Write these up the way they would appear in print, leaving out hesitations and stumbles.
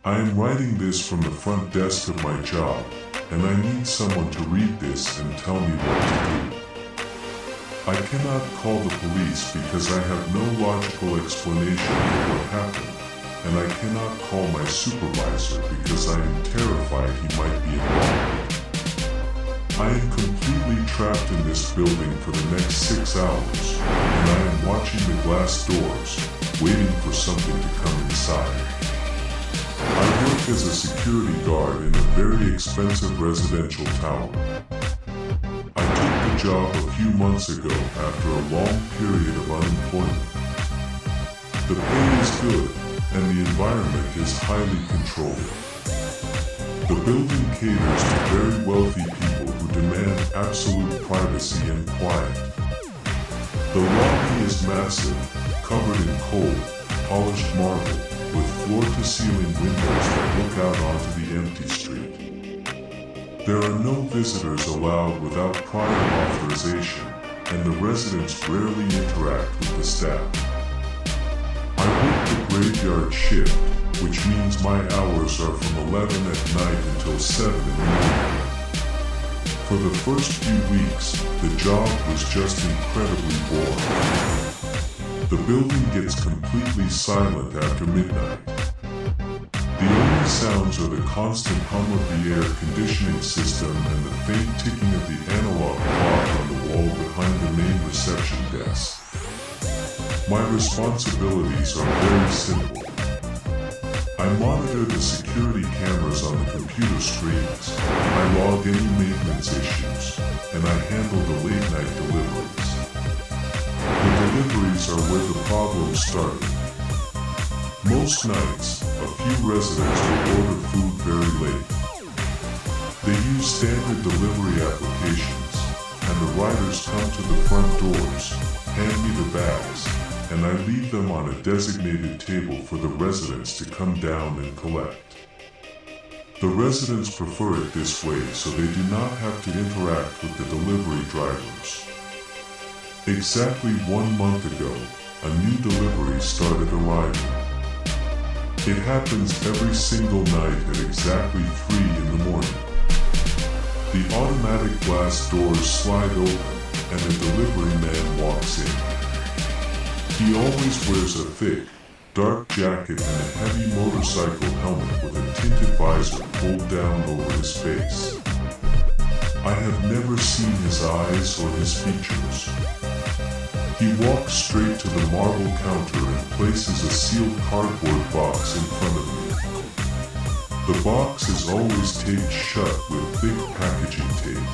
I am writing this from the front desk of my job, and I need someone to read this and tell me what to do. I cannot call the police because I have no logical explanation for what happened, and I cannot call my supervisor because I am terrified he might be involved. I am completely trapped in this building for the next 6 hours, and I am watching the glass doors, waiting for something to come inside. I work as a security guard in a very expensive residential tower. I took the job a few months ago after a long period of unemployment. The pay is good, and the environment is highly controlled. The building caters to very wealthy people who demand absolute privacy and quiet. The lobby is massive, covered in cold, polished marble, with floor-to-ceiling windows that look out onto the empty street. There are no visitors allowed without prior authorization, and the residents rarely interact with the staff. I work the graveyard shift, which means my hours are from 11 at night until 7 in the morning. For the first few weeks, the job was just incredibly boring. The building gets completely silent after midnight. The only sounds are the constant hum of the air conditioning system and the faint ticking of the analog clock on the wall behind the main reception desk. My responsibilities are very simple. I monitor the security cameras on the computer screens, I log any maintenance issues, and I handle the late-night deliveries. The deliveries are where the problems started. Most nights, a few residents will order food very late. They use standard delivery applications, and the riders come to the front doors, hand me the bags, and I leave them on a designated table for the residents to come down and collect. The residents prefer it this way so they do not have to interact with the delivery drivers. Exactly 1 month ago, a new delivery started arriving. It happens every single night at exactly 3 in the morning. The automatic glass doors slide open and a delivery man walks in. He always wears a thick, dark jacket and a heavy motorcycle helmet with a tinted visor pulled down over his face. I have never seen his eyes or his features. He walks straight to the marble counter and places a sealed cardboard box in front of me. The box is always taped shut with thick packaging tape.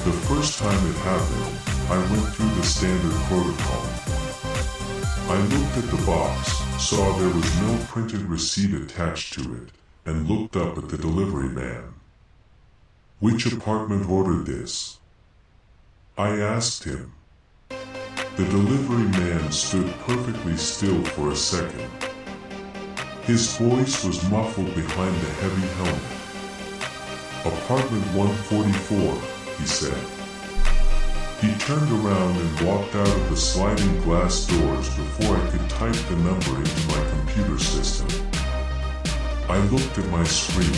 The first time it happened, I went through the standard protocol. I looked at the box, saw there was no printed receipt attached to it, and looked up at the delivery man. "Which apartment ordered this?" I asked him. The delivery man stood perfectly still for a second. His voice was muffled behind the heavy helmet. "Apartment 144, he said. He turned around and walked out of the sliding glass doors before I could type the number into my computer system. I looked at my screen.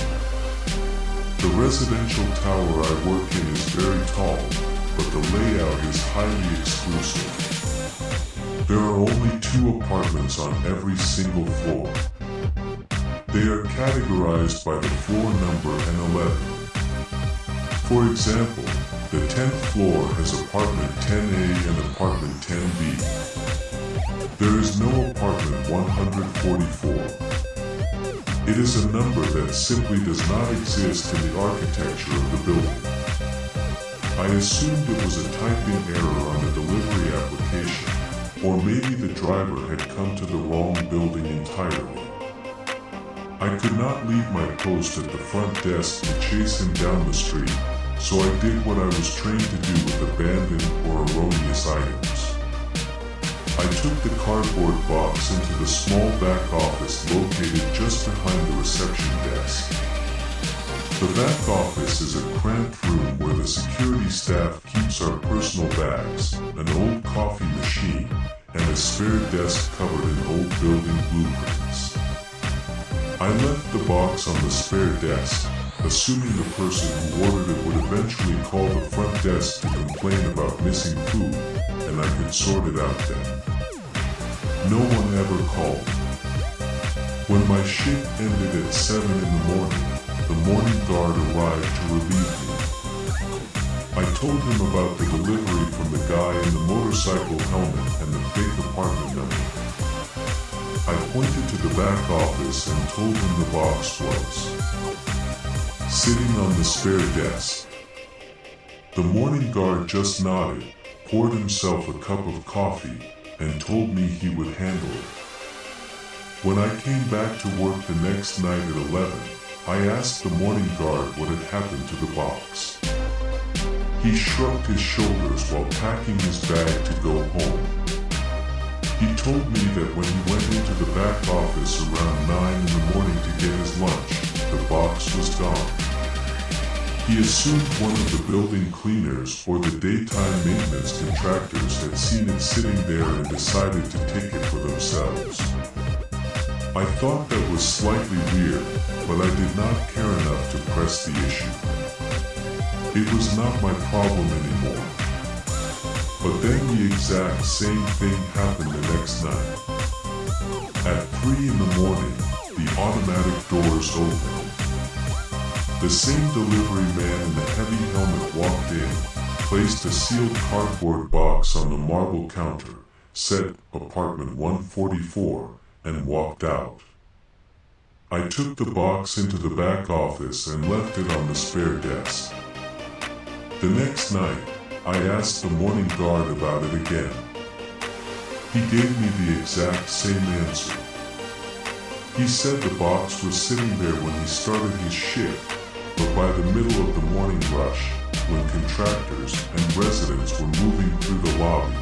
The residential tower I work in is very tall, but the layout is highly exclusive. There are only 2 apartments on every single floor. They are categorized by the floor number and 11. For example, the 10th floor has apartment 10A and apartment 10B. There is no apartment 144. It is a number that simply does not exist in the architecture of the building. I assumed it was a typing error on the delivery application, or maybe the driver had come to the wrong building entirely. I could not leave my post at the front desk and chase him down the street, so I did what I was trained to do with abandoned or erroneous items. I took the cardboard box into the small back office located just behind the reception desk. The back office is a cramped room where the security staff keeps our personal bags, an old coffee machine, and a spare desk covered in old building blueprints. I left the box on the spare desk, assuming the person who ordered it would eventually call the front desk to complain about missing food, and I could sort it out then. No one ever called. When my shift ended at 7 in the morning guard arrived to relieve me. I told him about the delivery from the guy in the motorcycle helmet and the fake apartment number. I pointed to the back office and told him the box was sitting on the spare desk. The morning guard just nodded, poured himself a cup of coffee, and told me he would handle it. When I came back to work the next night at 11, I asked the morning guard what had happened to the box. He shrugged his shoulders while packing his bag to go home. He told me that when he went into the back office around 9 in the morning to get his lunch, the box was gone. He assumed one of the building cleaners or the daytime maintenance contractors had seen it sitting there and decided to take it for themselves. I thought that was slightly weird, but I did not care enough to press the issue. It was not my problem anymore. But then the exact same thing happened the next night. At 3 in the morning, the automatic doors opened. The same delivery man in the heavy helmet walked in, placed a sealed cardboard box on the marble counter, said apartment 144, and walked out. I took the box into the back office and left it on the spare desk. The next night, I asked the morning guard about it again. He gave me the exact same answer. He said the box was sitting there when he started his shift, but by the middle of the morning rush, when contractors and residents were moving through the lobby,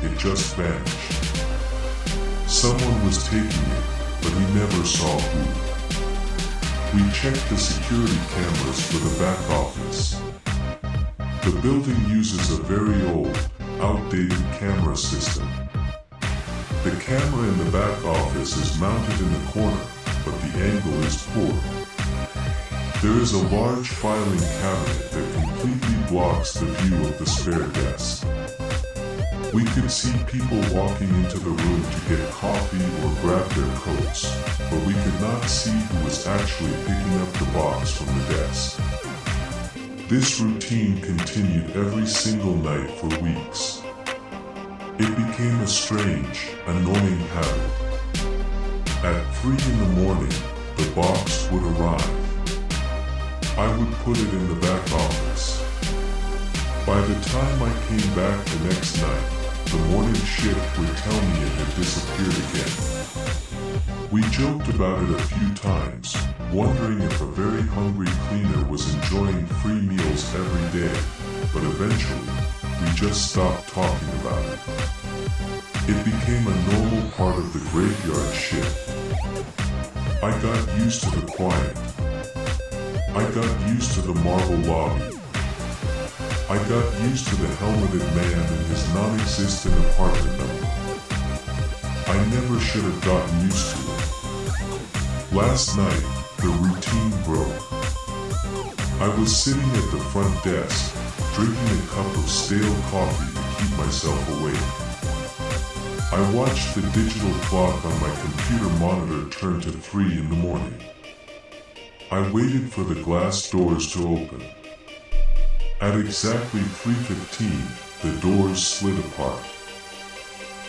it just vanished. Someone was taking it, but he never saw who. We checked the security cameras for the back office. The building uses a very old, outdated camera system. The camera in the back office is mounted in the corner, but the angle is poor. There is a large filing cabinet that completely blocks the view of the spare desk. We could see people walking into the room to get coffee or grab their coats, but we could not see who was actually picking up the box from the desk. This routine continued every single night for weeks. It became a strange, annoying habit. At 3 in the morning, the box would arrive. I would put it in the back office. By the time I came back the next night, the morning shift would tell me it had disappeared again. We joked about it a few times, wondering if a very hungry cleaner was enjoying free meals every day, but eventually, we just stopped talking about it. It became a normal part of the graveyard shift. I got used to the quiet. I got used to the marble lobby. I got used to the helmeted man and his non-existent apartment number. I never should have gotten used to it. Last night, the routine broke. I was sitting at the front desk, drinking a cup of stale coffee to keep myself awake. I watched the digital clock on my computer monitor turn to 3 in the morning. I waited for the glass doors to open. At exactly 3:15, the doors slid apart.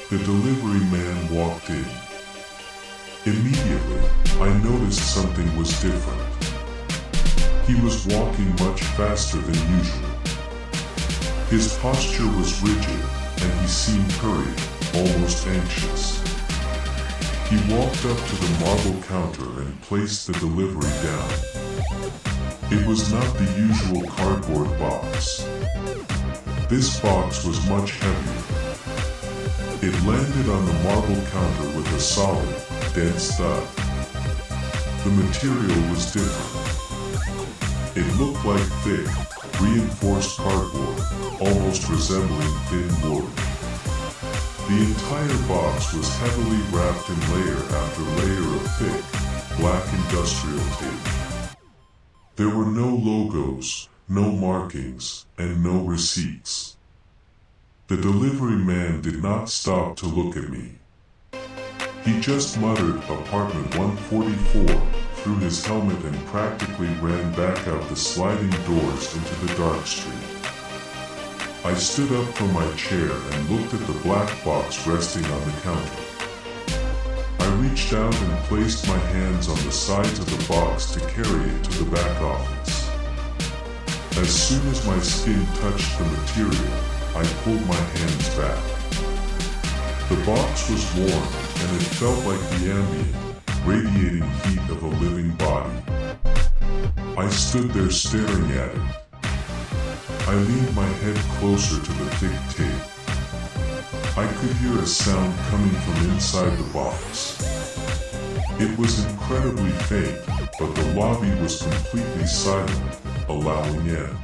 The delivery man walked in. Immediately, I noticed something was different. He was walking much faster than usual. His posture was rigid, and he seemed hurried, almost anxious. He walked up to the marble counter and placed the delivery down. It was not the usual cardboard box. This box was much heavier. It landed on the marble counter with a solid, dense thud. The material was different. It looked like thick, reinforced cardboard, almost resembling thin wood. The entire box was heavily wrapped in layer after layer of thick, black industrial tape. There were no logos, no markings, and no receipts. The delivery man did not stop to look at me. He just muttered apartment 144 through his helmet and practically ran back out the sliding doors into the dark street. I stood up from my chair and looked at the black box resting on the counter. I reached out and placed my hands on the sides of the box to carry it to the back office. As soon as my skin touched the material, I pulled my hands back. The box was warm, and it felt like the ambient, radiating heat of a living body. I stood there staring at it. I leaned my head closer to the thick tape. I could hear a sound coming from inside the box. It was incredibly faint, but the lobby was completely silent, allowing in.